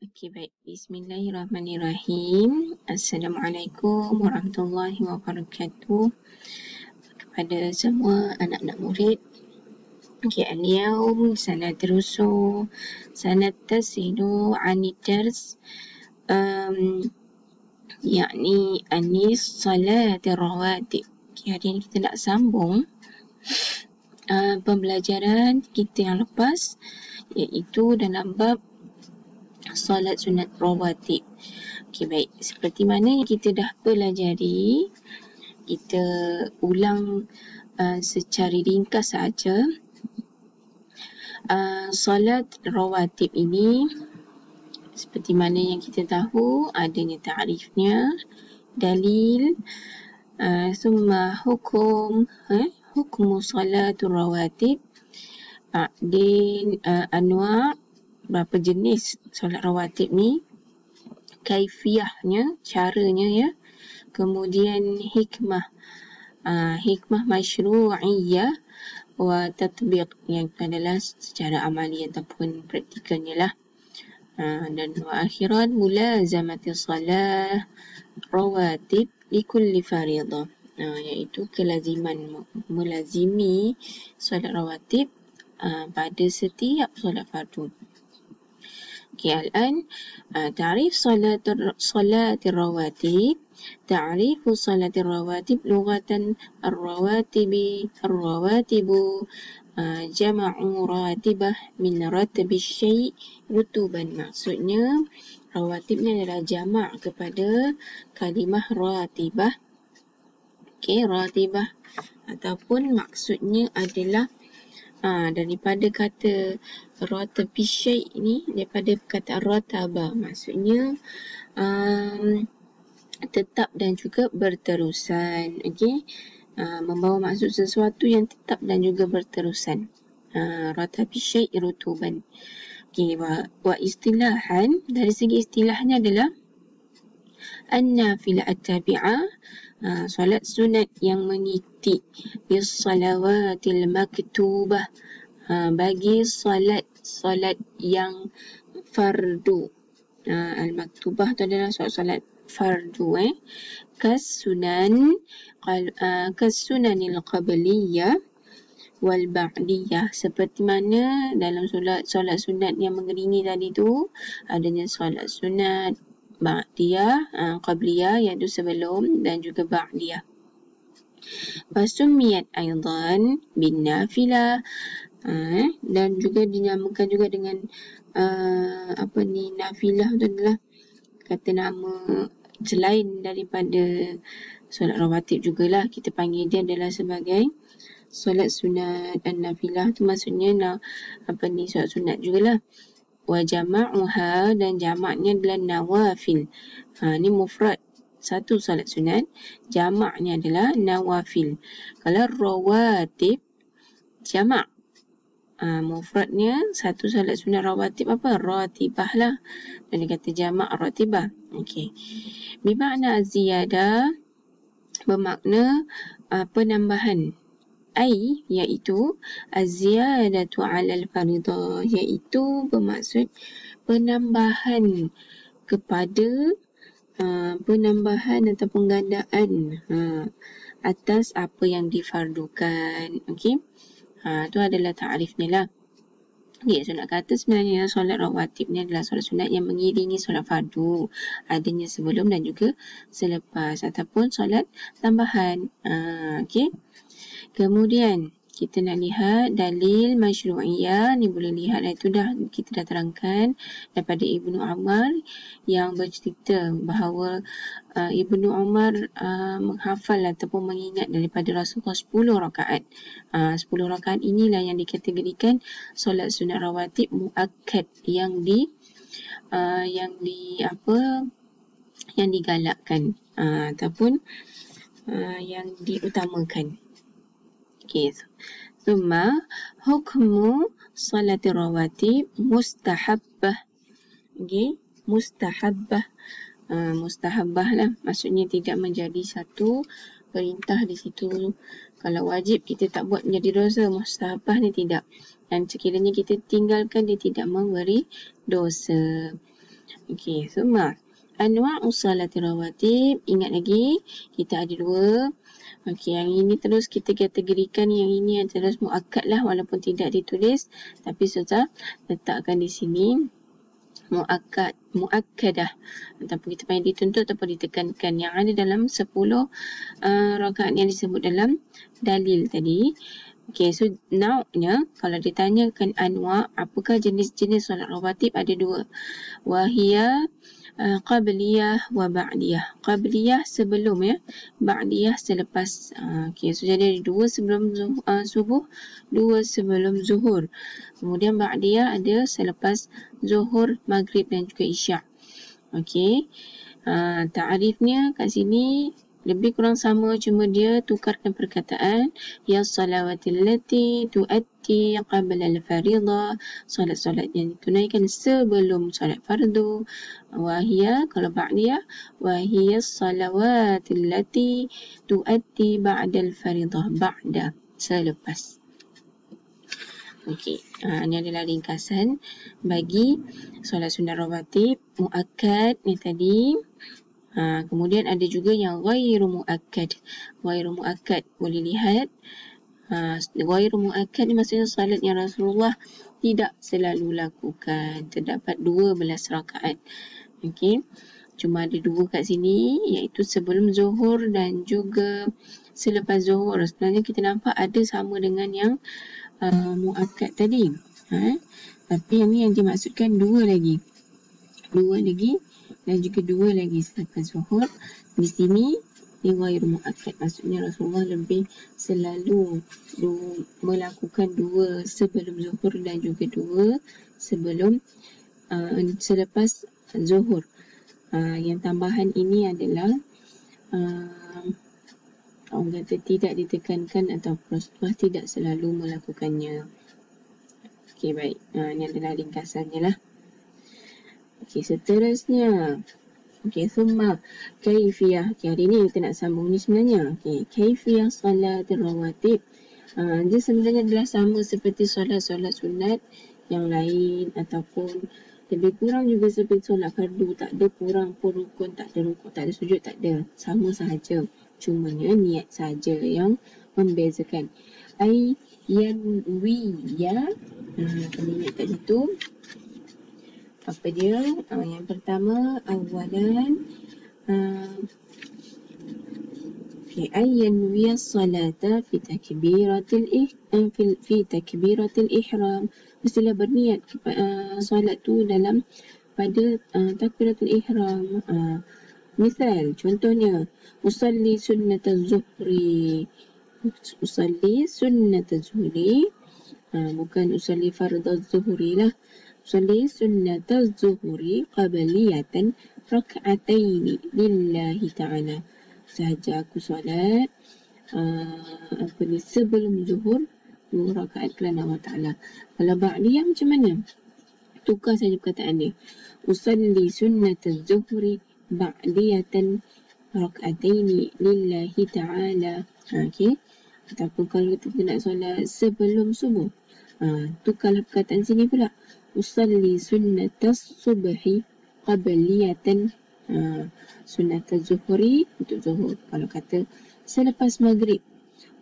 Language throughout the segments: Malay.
Okey, baik. Bismillahirrahmanirrahim. Assalamualaikum warahmatullahi wabarakatuh kepada semua anak-anak murid. Okey, al-yawm sanadrusu sanattasilu 'ani dars yakni anis salatir rawatib. Okey, hari ini kita nak sambung pembelajaran kita yang lepas, iaitu dalam bab solat sunat rawatib. Okey, baik. Seperti mana yang kita dah pelajari, kita ulang secara ringkas saja. Solat rawatib ini, seperti mana yang kita tahu, adanya ta'rifnya, dalil, summa hukum, hukmu salatul rawatib, ba'din anwa', berapa jenis solat rawatib ni, kaifiyahnya, caranya ya, kemudian hikmah, hikmah masyru'iyah wa tatbiq, yang adalah secara amali ataupun praktikalnya lah. Dan wa akhiran mulazamati salah rawatib likulli faridah, iaitu kelaziman melazimi solat rawatib pada setiap solat fardu. Okay, الآن تعريف صلاة الرواتب. تعريف صلاة الرواتب لغة الرواتب جمع راتبة من رتب الشيء رتبا. Maksudnya rawatib ni adalah jamak kepada kalimah ratibah. Okay, ratibah ataupun maksudnya adalah daripada kata ratabi syai' ni, daripada kata rataba, maksudnya tetap dan juga berterusan. Okey, membawa maksud sesuatu yang tetap dan juga berterusan. Ratabi syai' rutuban. Okey, wa istilahan, dari segi istilahnya adalah an-nafilah at-tabi'ah, solat sunat yang mengikuti bis salawatil maktubah, bagi solat yang fardu. Al-maktubah tu adalah solat fardu, kas sunanil qabliyah wal ba'diyah, seperti mana dalam solat sunat yang mengiringi tadi tu, adanya solat sunat ba'diyah, qabliyah iaitu sebelum, dan juga ba'diyah. Fasumiyat aidan bin nafilah, dan juga dinamakan juga dengan nafilah tu adalah kata nama selain daripada solat rawatib jugalah, kita panggil dia adalah sebagai solat sunat. Dan nafilah tu maksudnya solat sunat jugalah. Wa jama'uha, dan jamaknya adalah nawafil. Ni mufrad, satu solat sunat, jamaknya adalah nawafil. Kalau rawatib, jamak, mufradnya satu solat sunat rawatib apa? Ratibah lah. Dan dia kata jamak ratibah. Okey. Bimakna ziyadah, bermakna penambahan. Iaitu az-ziyadatu 'ala al-faridah, iaitu bermaksud penambahan kepada penambahan atau penggandaan atas apa yang difardukan. Okey, itu adalah ta'rifnya lah. Okay, so nak kata sebenarnya solat rawatib ni adalah solat sunat yang mengiringi solat fardu, adanya sebelum dan juga selepas, ataupun solat tambahan. Okey. Kemudian kita nak lihat dalil masyru'iyah ni, boleh lihat itu kita dah terangkan daripada Ibnu Umar yang bercerita bahawa Ibnu Umar menghafal ataupun mengingat daripada Rasulullah 10 rakaat. 10 rakaat inilah yang dikategorikan solat sunat rawatib muakkad, yang digalakkan ataupun yang diutamakan. Okay. Thumma hukmu salatir rawatib mustahabbah. Okay. Mustahabbah. Mustahabbah lah. Maksudnya tidak menjadi satu perintah di situ. Kalau wajib kita tak buat menjadi dosa. Mustahabbah ni tidak. Dan sekiranya kita tinggalkan, dia tidak memberi dosa. Okey, summa anwa'u salatir rawatib. Ingat lagi, kita ada dua. Okey, yang ini terus kita kategorikan yang ini yang terus muakkad lah walaupun tidak ditulis. Tapi Ustazah letakkan di sini muakkadah ataupun kita panggil dituntut ataupun ditekankan yang ada dalam 10 rakaat yang disebut dalam dalil tadi. Okey, so nau'nya kalau ditanyakan anwa' apakah jenis-jenis solat rawatib, ada dua. Wahia qabliyah wa ba'diyah. Qabliyah sebelum ya, ba'diyah selepas. Okey, so jadi ada dua sebelum subuh, dua sebelum zuhur. Kemudian ba'diyah ada selepas zuhur, maghrib dan juga isyak. Okey. Ta'arifnya kat sini lebih kurang sama, cuma dia tukarkan perkataan. Ya salawatil lati tu'atti qabla al-fariḍah, solat-solat yang ditunaikan sebelum solat fardu. Wahia kalau ba'diyah, wahia salawatil lati tu'atti ba'da al-fariḍah, ba'da selepas. Okey, ini adalah ringkasan bagi solat sunnah rawatib muakkad ni tadi. Kemudian ada juga yang ghairu muakkad. Ghairu muakkad boleh lihat. Ghairu muakkad ni maksudnya salat yang Rasulullah tidak selalu lakukan. Terdapat 12 rakaat. Okey. Cuma ada dua kat sini, iaitu sebelum zuhur dan juga selepas zuhur. Sebenarnya kita nampak ada sama dengan yang muakkad tadi. Tapi yang ni yang dimaksudkan dua lagi. Dua lagi dan juga dua lagi selepas zuhur. Di sini ni ghairu muakkad, maksudnya Rasulullah lebih selalu melakukan dua sebelum zuhur dan juga dua sebelum selepas zuhur. Yang tambahan ini adalah orang kata tidak ditekankan atau Rasulullah tidak selalu melakukannya. Okey, baik. Ini adalah ringkasannya lah. Okey, seterusnya. Okey, summa kaifiyah. Okey, hari ni kita nak sambung ni sebenarnya. Okey, kaifiyah salatir rawatib. Dia sebenarnya adalah sama seperti solat-solat sunat yang lain ataupun lebih kurang juga seperti solat fardu. Tak ada kurang pun rukun, tak ada rukun, tak ada sujud, tak ada. Sama sahaja. Cumanya niat sahaja yang membezakan. Ai yanwiya. Kena ingat kat situ. Apa dia? Yang pertama, awalan ayyanwiya salata fi takbiratil ihram. Mestilah berniat solat tu dalam pada takbiratul ihram. Misal, contohnya usalli sunnataz zuhri. Usalli sunnataz zuhri. Bukan usalli fardaz zuhri lah. Usalli sunnataz zuhri qabliyatan rak'ataini lillahi ta'ala. Sahaja aku solat sebelum zuhur 2 rakaat kerana Allah Ta'ala. Kalau ba'diyah macam mana? Tukar saja perkataan dia. Usalli sunnataz zuhri ba'diyatan rak'ataini lillahi ta'ala. Okey. Ataupun kalau kita nak solat sebelum subuh, tukarlah perkataan sini pula. Usalli sunnatas subhi qabliyatan. Sunnatas zuhri untuk zuhur. Kalau kata selepas maghrib,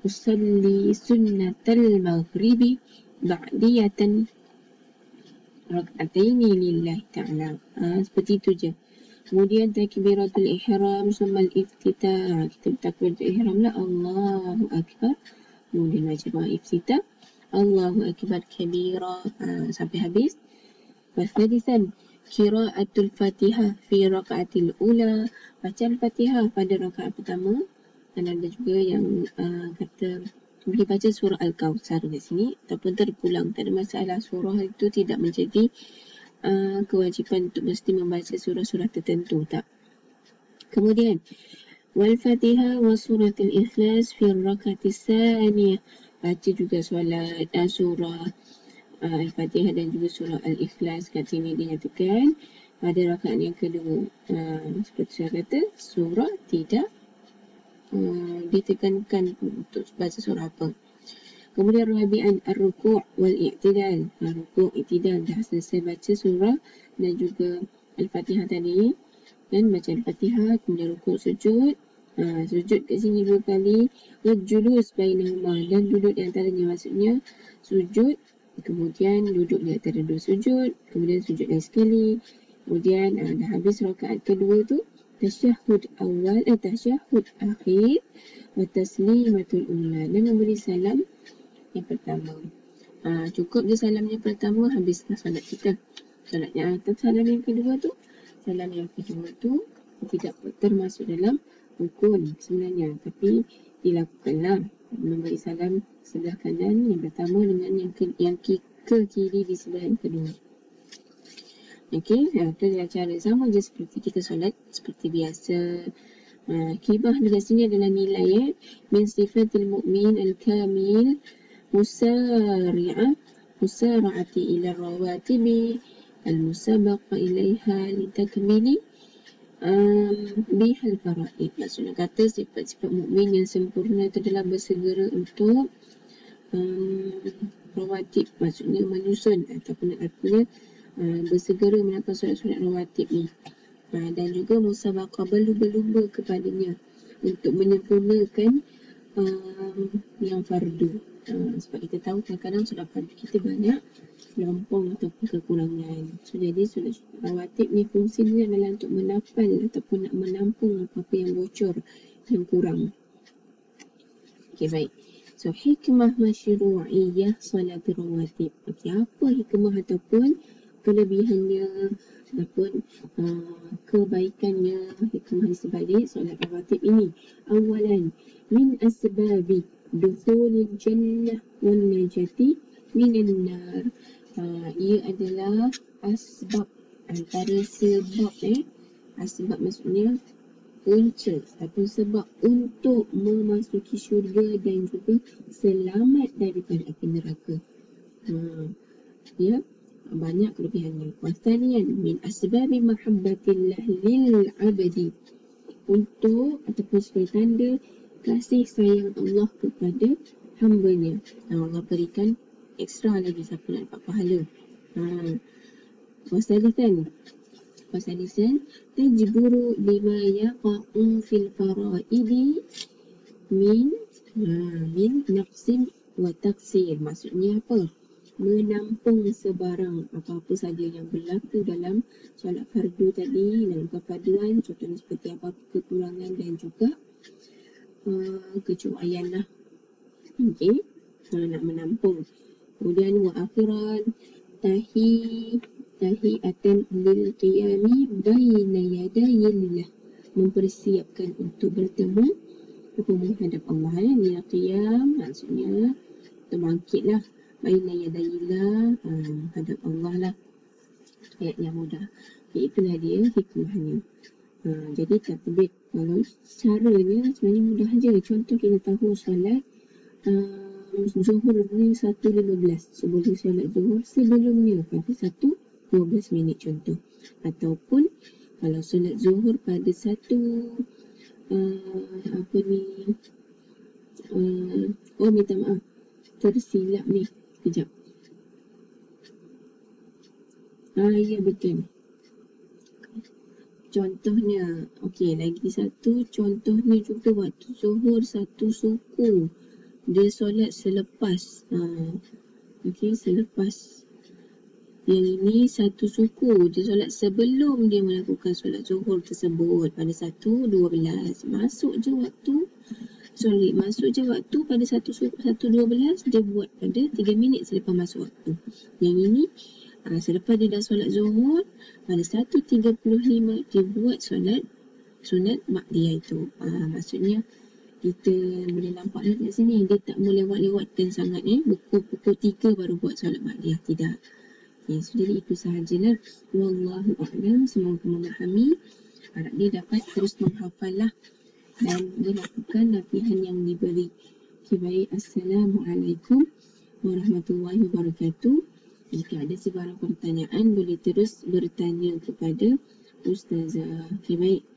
usalli sunnatal maghribi ba'diyatan rak'ataini lillahi ta'ala. Seperti itu je. Kemudian takbiratul ihram summal iftitah. Kita takbiratul ihram lah, Allahu akbar. Kemudian baca iftitah, Allahu akbar kabira, sampai habis. Wasadisan qiraatul fatihah fi raka'atil ula. Baca al-fatihah pada rakaat pertama. Dan ada juga yang kata boleh baca surah Al-Kawthar di sini ataupun terpulang, tak ada masalah. Surah itu tidak menjadi kewajipan untuk mesti membaca surah-surah tertentu, tak. Kemudian wal fatihah wa suratul ikhlas fi rakatis tsaniyah. Baca juga solat surah Al-Fatihah dan juga surah Al-Ikhlas. Kat sini dinyatakan pada rakaat yang kedua. Seperti saya kata, surah tidak ditekankan untuk baca surah apa. Kemudian rabi'an ar-ruku' wal i'tidal. Ruku' i'tidal dah selesai baca surah dan juga Al-Fatihah tadi. Dan baca Al-Fatihah, kemudian rukuk sujud. Sujud kat sini 2 kali. Julus bainahuma, dan duduk di antaranya, maksudnya sujud, kemudian duduk di antara 2 sujud, kemudian sujud lagi sekali. Kemudian dah habis rakaat kedua tu, tasyahud awal, tasyahud akhir, wa taslimatul ula, dan memberi salam yang pertama. Cukup je salam yang pertama, habislah salat kita. Salam yang kedua tu, tidak termasuk dalam rukun sebenarnya, tapi dilakukanlah. Memberi salam sebelah kanan yang pertama dengan yang ke kiri di sebelah yang kedua. Okey, itu adalah cara sama je seperti kita solat seperti biasa. Kibah di sini adalah nilai min sifatil mu'min al-kamil musara'ati ila rawatibi al-musabaqa ilaiha litakmili bihal faraid. Maksudnya kata sifat-sifat mukmin yang sempurna itu adalah bersegera untuk rawatib, maksudnya menyusun ataupun artinya bersegera melakukan solat-solat rawatib ni, dan juga musabaqah, berlumba-lumba kepadanya untuk menyempurnakan yang fardu. Sebab kita tahu kadang-kadang solat fardu kita banyak melampau ataupun kekurangan. Jadi solat rawatib ni fungsinya adalah untuk menapal ataupun nak menampung apa-apa yang bocor, yang kurang. Okey, baik. So, hikmah masyru'iyah solat rawatib. Okey, apa hikmah ataupun kelebihannya ataupun kebaikannya, hikmah di sebalik solat rawatib ini? Awalan, min asbabi dukhulil jannah wal najati minan nar. Ia adalah asbab, antara sebab asbab maksudnya punca atau sebab untuk memasuki syurga dan juga selamat daripada api neraka. Ya, banyak kelebihannya. Wasanian min asbabi mahabbatillah lil abdi, untuk ataupun sebagai tanda kasih sayang Allah kepada hamba-Nya. Allah berikan ekstra lagi siapa nak dapat pahala. Wasalisan tajburu lima yaqa'u fil faraidi min naqsim wa taksir. Maksudnya apa? Menampung sebarang apa-apa saja yang berlaku dalam solat fardu tadi, dalam kepaduan, contohnya seperti apa kekurangan dan juga kecuaian lah. Okey, nak menampung. Kemudian wa akhiran tahiatan lil qiyami baina yadayillah, mempersiapkan untuk bertemu menghadap Allah. Lil qiyam maksudnya terbangkitlah, baina yadayillah, hadap Allah lah. Ayat yang mudah. Itulah dia hikmahnya. Jadi tatbik, kalau caranya sebenarnya mudah je. Contoh kita tahu solat Zuhur ni 1.15, sebelum solat Zuhur sebelumnya pada 1.12 minit contoh. Ataupun kalau solat Zuhur pada 1 minta maaf, tersilap ni. Kejap. Ya betul. Contohnya, okey, lagi satu contohnya juga waktu Zuhur 1 suku. Dia solat selepas. Okey, selepas. Yang ini 1 suku. Dia solat sebelum dia melakukan solat Zuhur tersebut pada 1.12. Masuk je waktu pada 1.12, dia buat pada 3 minit selepas masuk waktu. Yang ini selepas dia dah solat Zuhur pada 1.35, dia buat solat sunat ba'diyah itu. Maksudnya kita boleh nampak kat sini, dia tak boleh lewat-lewatkan sangat pukul 3 baru buat solat ba'diyah, tidak. Okay, so jadi itu sahajalah. Wallahu a'lam. Semoga memahami, harap dia dapat terus menghafal lah dan melakukan latihan yang diberi. Okay, baik. Assalamualaikum warahmatullahi wabarakatuh. Jika ada sebarang pertanyaan, boleh terus bertanya kepada Ustazah. Okay, baik.